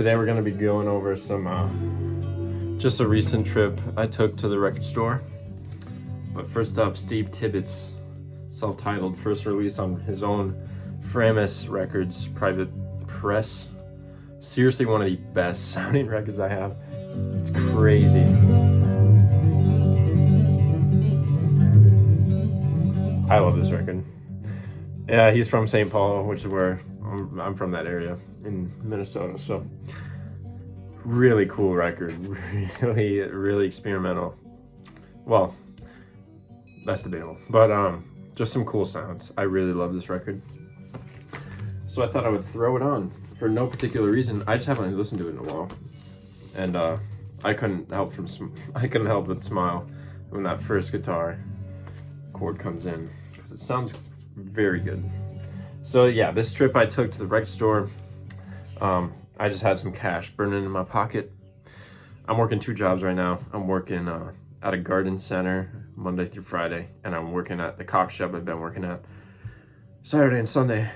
today we're going to be going over some, just a recent trip I took to the record store. But first up, Steve Tibbetts, self-titled, first release on his own Framus Records private press. Seriously, one of the best sounding records I have. It's crazy. I love this record. Yeah, he's from St. Paul, which is where I'm from, that area in Minnesota. So really cool record, really experimental. Well, that's debatable, but just some cool sounds. I really love this record. So I thought I would throw it on for no particular reason. I just haven't listened to it in a while, and I couldn't help but smile when that first guitar chord comes in, because it sounds very good. So yeah, this trip I took to the record store, I just had some cash burning in my pocket. I'm working 2 jobs right now. I'm working at a garden center Monday through Friday, and I'm working at the coffee shop I've been working at Saturday and Sunday,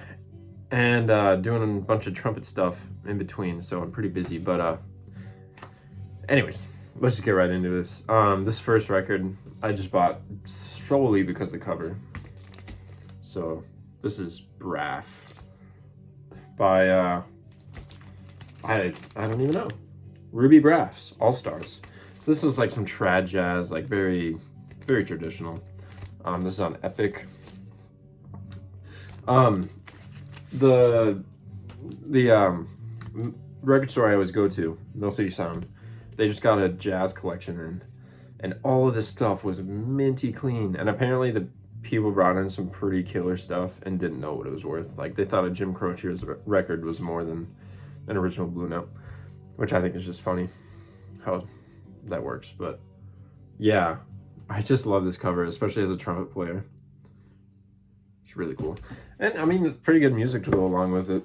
and doing a bunch of trumpet stuff in between, so I'm pretty busy. But anyways, let's just get right into this. This first record I just bought solely because of the cover. So this is Braf by I don't even know, Ruby Braf's All Stars. So this is like some trad jazz, like very traditional. This is on Epic. The record store I always go to, Mill City Sound, they just got a jazz collection in, and all of this stuff was minty clean. And apparently the people brought in some pretty killer stuff and didn't know what it was worth. Like, they thought a Jim Croce's record was more than an original Blue Note, which I think is just funny how that works. But yeah, I just love this cover, especially as a trumpet player. It's really cool. And I mean, it's pretty good music to go along with it.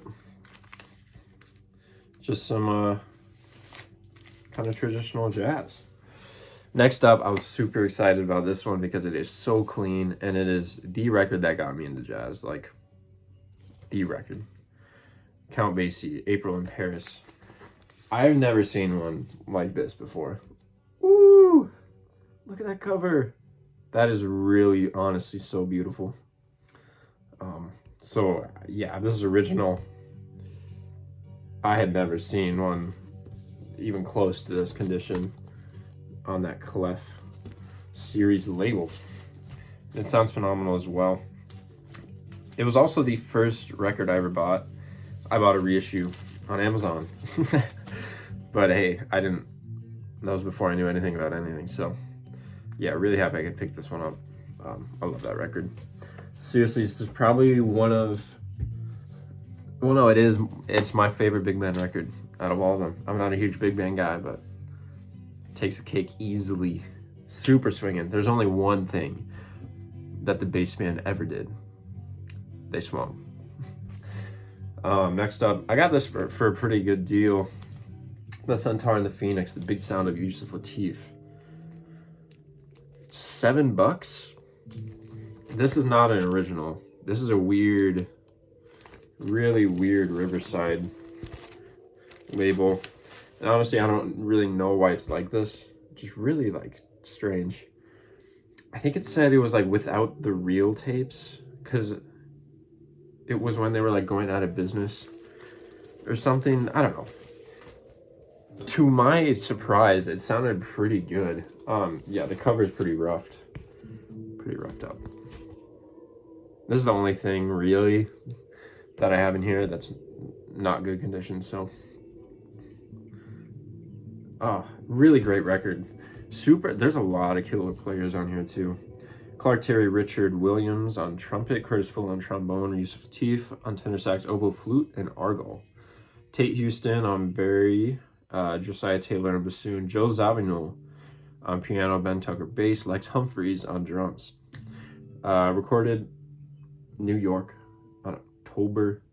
Just some kind of traditional jazz. Next up, I was super excited about this one because it is so clean, and it is the record that got me into jazz. Like, the record. Count Basie, April in Paris. I've never seen one like this before. Woo! Look at that cover. That is really, honestly, so beautiful. So yeah, this is original. I had never seen one even close to this condition on that Clef series label. It sounds phenomenal as well. It was also the first record I ever bought. I bought a reissue on Amazon. But hey, that was before I knew anything about anything. So yeah, really happy I could pick this one up. I love that record. Seriously, this is probably it's my favorite big band record out of all of them. I'm not a huge big band guy, but it takes the cake easily. Super swinging. There's only one thing that the bass band ever did. They swung. Next up, I got this for a pretty good deal. The Centaur and the Phoenix, the big sound of Yusuf Lateef. $7. This is not an original. This is a weird, really weird Riverside label. And honestly, I don't really know why it's like this. Just really, like, strange. I think it said it was like without the real tapes, because it was when they were like going out of business or something. I don't know. To my surprise, it sounded pretty good. Yeah, the cover is pretty roughed up. This is the only thing really that I have in here that's not good condition. So, really great record. There's a lot of killer players on here too. Clark Terry, Richard Williams on trumpet, Curtis Full on trombone, Yusuf Lateef on tenor sax, oboe, flute, and argol. Tate Houston on Barry, Josiah Taylor on bassoon, Joe Zawinul on piano, Ben Tucker bass, Lex Humphreys on drums. Recorded New York on October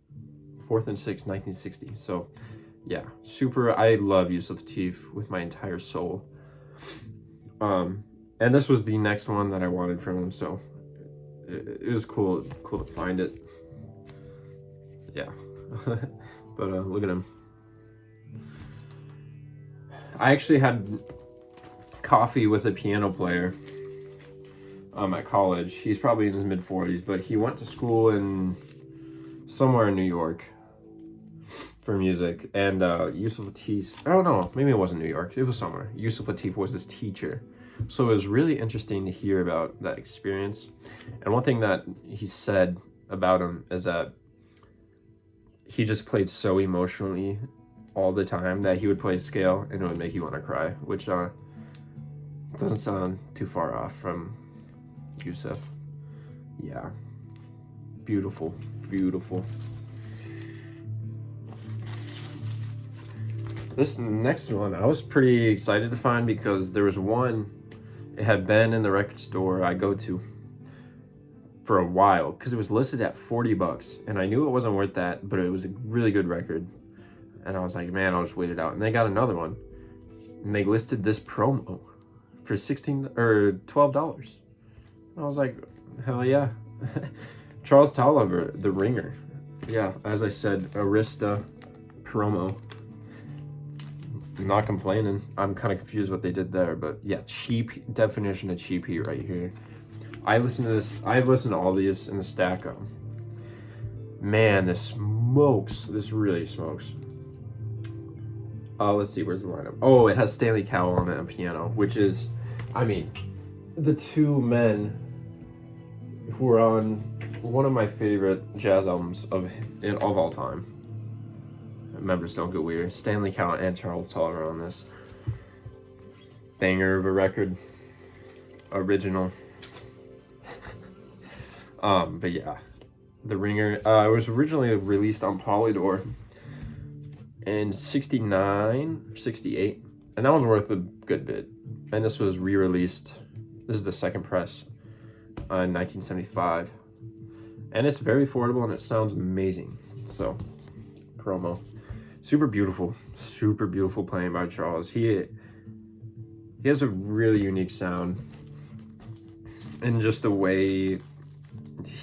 4th and 6th, 1960. So yeah, I love Yusuf Lateef with my entire soul. And this was the next one that I wanted from him, so it was cool to find it. Yeah. But look at him. I actually had coffee with a piano player at college. He's probably in his mid-40s, but he went to school in somewhere in New York for music. And Yusuf Lateef, oh no, maybe it wasn't New York. It was somewhere. Yusuf Lateef was his teacher. So it was really interesting to hear about that experience. And one thing that he said about him is that he just played so emotionally all the time that he would play a scale and it would make you want to cry, which doesn't sound too far off from Yusuf. Yeah. Beautiful, beautiful. This next one I was pretty excited to find because there was one, it had been in the record store I go to for a while because it was listed at $40 and I knew it wasn't worth that, but it was a really good record. And I was like, man, I'll just wait it out. And they got another one and they listed this promo for $16 or $12. And I was like, hell yeah. Charles Tolliver, The Ringer. Yeah, as I said, Arista promo. I'm not complaining. I'm kind of confused what they did there, but yeah, cheap, definition of cheap heat right here. I've listened to all these in the stack. Man, this smokes. This really smokes. Let's see, where's the lineup? Oh, it has Stanley Cowell on it on piano, which is, I mean, the two men who are on one of my favorite jazz albums of all time. Members don't get weird. Stanley Cowell and Charles Tolliver on this. Banger of a record. Original. But yeah. The Ringer. It was originally released on Polydor in 69 or 68. And that was worth a good bit. And this was re-released. This is the second press in 1975. And it's very affordable and it sounds amazing. So, promo. Super beautiful playing by Charles. He has a really unique sound and just the way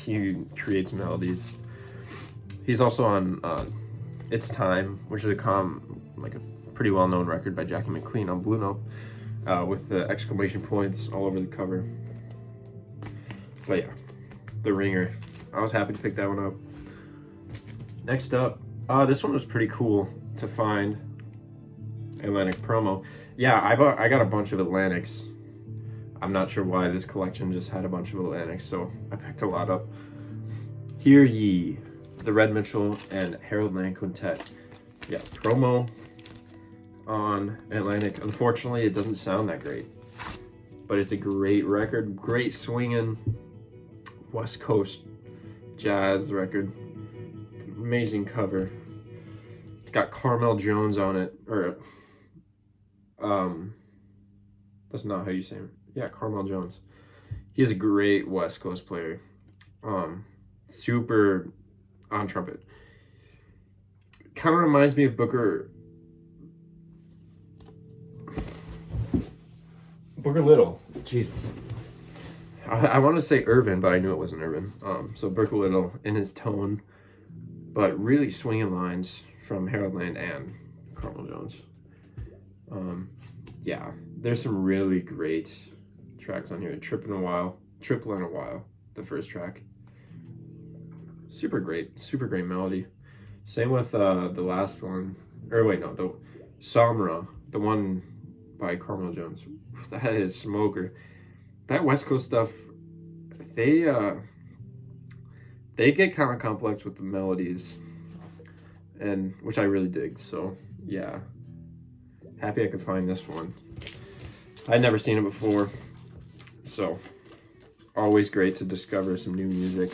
he creates melodies. He's also on It's Time, which is a pretty well-known record by Jackie McLean on Blue Note, with the exclamation points all over the cover. But yeah, The Ringer. I was happy to pick that one up. Next up, this one was pretty cool to find. Atlantic promo. Yeah, I got a bunch of Atlantics. I'm not sure why this collection just had a bunch of Atlantics, so I picked a lot up. Hear Ye, the Red Mitchell and Harold Land Quintet. Yeah, promo on Atlantic. Unfortunately, it doesn't sound that great, but it's a great record. Great swinging West Coast jazz record. Amazing cover. It's got Carmel Jones on it, or that's not how you say him. Yeah, Carmel Jones. He's a great West Coast player. Super on trumpet. Kind of reminds me of Booker Little. Jesus. I want to say Irvin, but I knew it wasn't Irvin. So Booker Little in his tone, but really swinging lines from Harold Land and Carmel Jones. Yeah, there's some really great tracks on here. Triple in a While, the first track. Super great melody. Same with the last one. Or wait, no, the Samra, the one by Carmel Jones. That is smoker. That West Coast stuff, they get kind of complex with the melodies, and which I really dig. So yeah, happy I could find this one. I'd never seen it before, so always great to discover some new music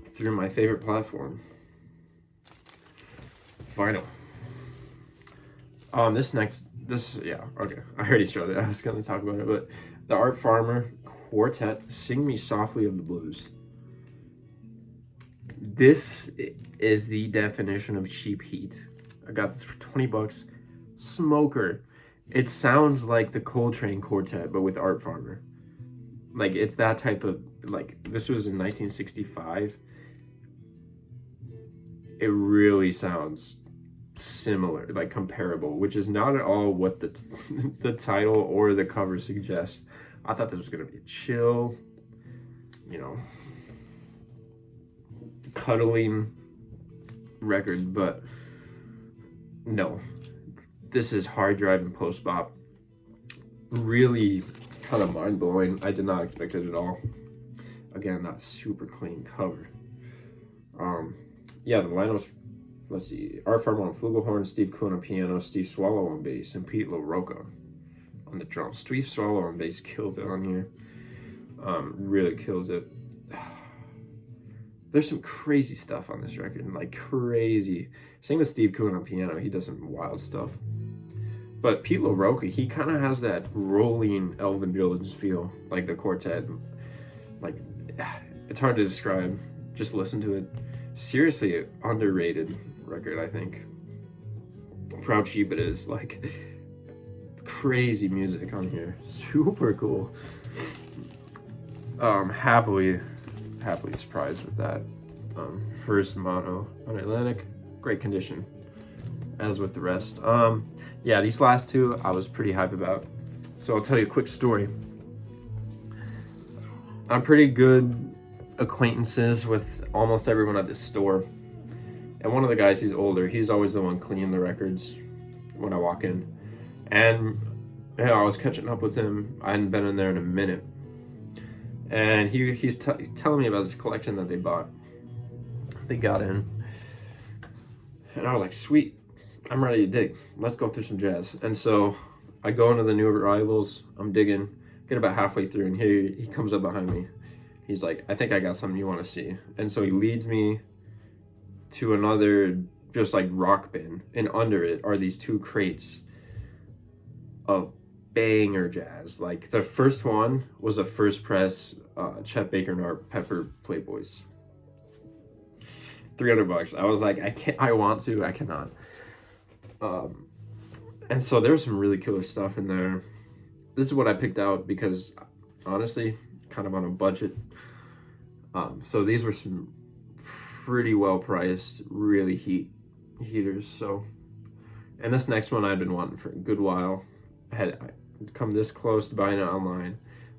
through my favorite platform, vinyl. Yeah, okay. I already started. I was going to talk about it, but the Art Farmer Quartet, Sing Me Softly of the Blues. This is the definition of cheap heat. I got this for $20. Smoker. It sounds like the Coltrane Quartet, but with Art Farmer. Like, it's that type of, like, this was in 1965. It really sounds similar, like comparable, which is not at all what the the title or the cover suggests. I thought this was gonna be a chill, you know, cuddling record, but no, this is hard drive and post bop. Really kind of mind blowing. I did not expect it at all. Again, that super clean cover. Yeah, the lineups. Let's see. Art Farmer on flugelhorn, Steve Kuhn on piano, Steve Swallow on bass, and Pete LaRocca on the drums. Steve Swallow on bass kills it on here. Really kills it. There's some crazy stuff on this record, like crazy. Same with Steve Kuhn on piano. He does some wild stuff. But Pete LaRocca, he kind of has that rolling Elvin Jones feel, like the quartet. Like, it's hard to describe. Just listen to it. Seriously, underrated record, I think. For how cheap it is. Like, crazy music on here. Super cool. Happily surprised with that. First mono on Atlantic, great condition, as with the rest. Yeah, these last two I was pretty hype about. So I'll tell you a quick story. I'm pretty good acquaintances with almost everyone at this store. And one of the guys, he's older, he's always the one cleaning the records when I walk in. And yeah, I was catching up with him. I hadn't been in there in a minute. And he's telling me about this collection that they bought. They got in. And I was like, sweet, I'm ready to dig. Let's go through some jazz. And so I go into the new arrivals. I'm digging. Get about halfway through, and he comes up behind me. He's like, I think I got something you want to see. And so he leads me to another just like rock bin. And under it are these two crates of banger jazz. Like the first one was a first press Chet Baker and Art Pepper Playboys. $300. I was like, I want to, I cannot. And so there's some really killer stuff in there. This is what I picked out because honestly, kind of on a budget. So these were some pretty well priced, really heaters. So, and this next one I'd been wanting for a good while. I had come this close to buying it online.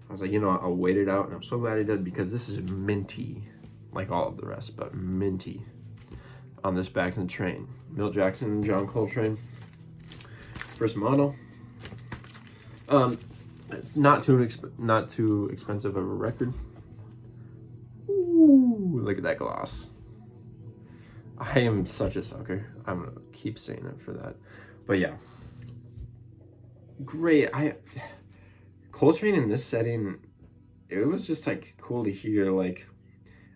I was like, you know what, I'll wait it out, and I'm so glad I did because this is minty, like all of the rest, but minty on this Bags and Train. Milt Jackson and John Coltrane. First mono. Not too expensive of a record. Ooh, look at that gloss. I am such a sucker. I'm gonna keep saying it for that. But yeah, great. Coltrane in this setting, it was just like cool to hear. Like,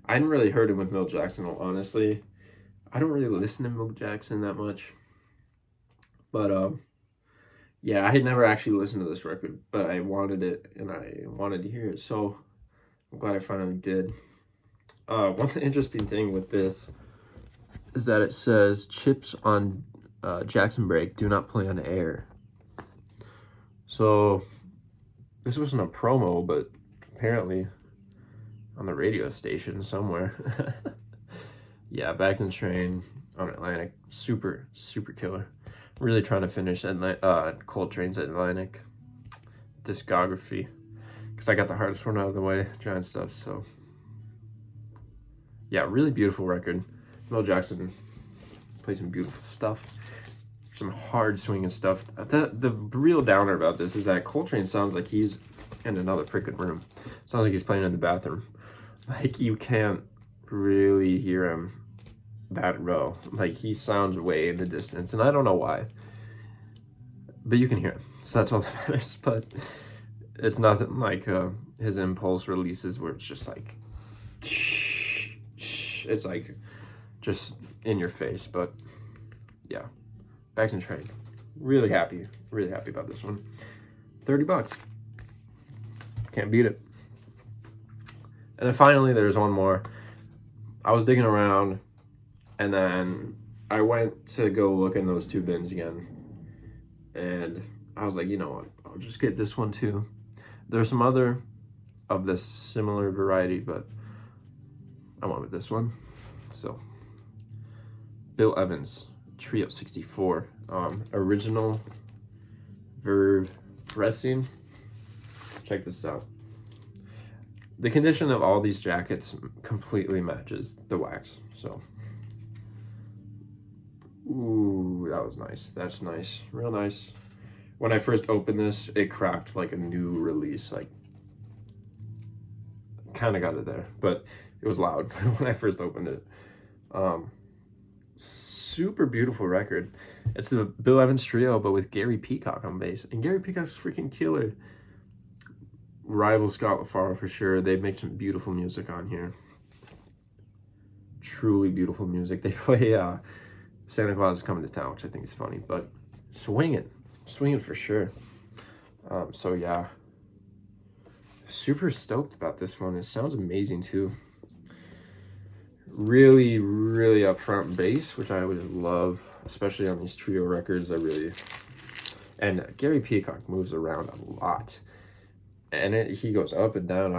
I hadn't really heard him with Milt Jackson, honestly. I don't really listen to Milt Jackson that much. But yeah, I had never actually listened to this record, but I wanted it and I wanted to hear it, so I'm glad I finally did. One interesting thing with this is that it says chips on Jackson Break do not play on air. So this wasn't a promo, but apparently on the radio station somewhere. Yeah, Bags and Train on Atlantic, super killer. Really trying to finish Coltrane's Atlantic discography because I got the hardest one out of the way, giant stuff. So yeah, really beautiful record. Milt Jackson plays some beautiful stuff, some hard swinging stuff. The real downer about this is that Coltrane sounds like he's in another freaking room. Sounds like he's playing in the bathroom. Like, you can't really hear him that well. Like, he sounds way in the distance, and I don't know why, but you can hear him, so that's all that matters. But it's nothing like his impulse releases where it's just like, it's like just in your face. But yeah, Bags and Train, really happy about this one. $30, can't beat it. And then finally there's one more. I was digging around, and then I went to go look in those two bins again, and I was like, you know what, I'll just get this one too. There's some other of this similar variety, but I went with this one. So Bill Evans, Trio 64. Original Verve pressing. Check this out. The condition of all these jackets completely matches the wax. So, ooh, that was nice. That's nice. Real nice. When I first opened this, it cracked like a new release. Like, kind of got it there, but it was loud when I first opened it. Super beautiful record. It's the Bill Evans Trio, but with Gary Peacock on bass. And Gary Peacock's freaking killer. Rival Scott LaFaro for sure. They make some beautiful music on here. Truly beautiful music. They play Santa Claus is Coming to Town, which I think is funny, but swinging for sure. So yeah, super stoked about this one. It sounds amazing too. Really upfront bass, which I always love, especially on these trio records. And Gary Peacock moves around a lot. And he goes up and down,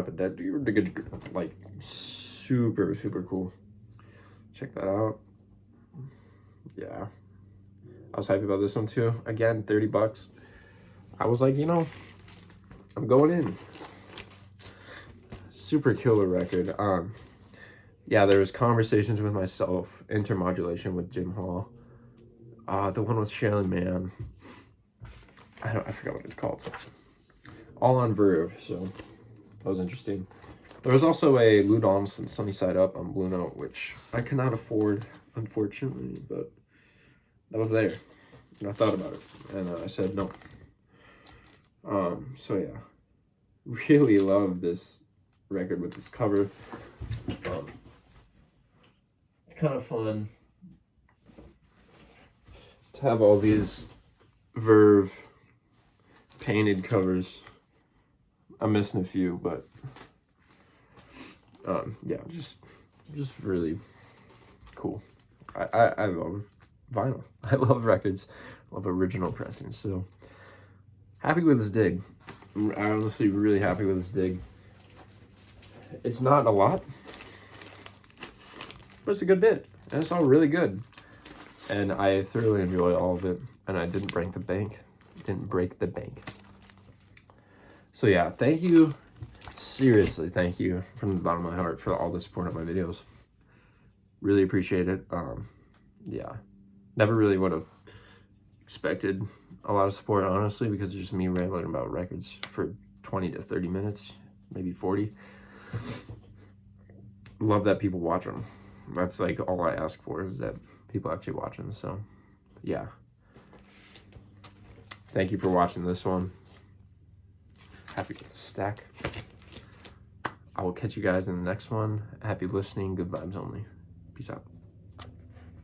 like super cool. Check that out. Yeah, I was happy about this one too. Again, $30. I was like, you know, I'm going in. Super killer record. Yeah, there was Conversations with Myself, Intermodulation with Jim Hall. The one with Sharon Man. I forgot what it's called. All on Verve, so that was interesting. There was also a Lou Donaldson Sunny Side Up on Blue Note, which I cannot afford, unfortunately, but that was there. And I thought about it, and I said no. So yeah, really love this record with this cover. It's kind of fun to have all these Verve painted covers. I'm missing a few, but yeah, just really cool. I love vinyl. I love records. I love original pressings. So happy with this dig. I'm honestly really happy with this dig. It's not a lot, but it's a good bit, and it's all really good. And I thoroughly enjoy all of it. And I didn't break the bank. So yeah, thank you. Seriously, thank you from the bottom of my heart for all the support on my videos. Really appreciate it. Yeah, never really would have expected a lot of support, honestly, because it's just me rambling about records for 20 to 30 minutes, maybe 40. Love that people watch them. That's like all I ask for, is that people actually watch them. So yeah, thank you for watching this one. Happy with the stack. I will catch you guys in the next one. Happy listening. Good vibes only. Peace out.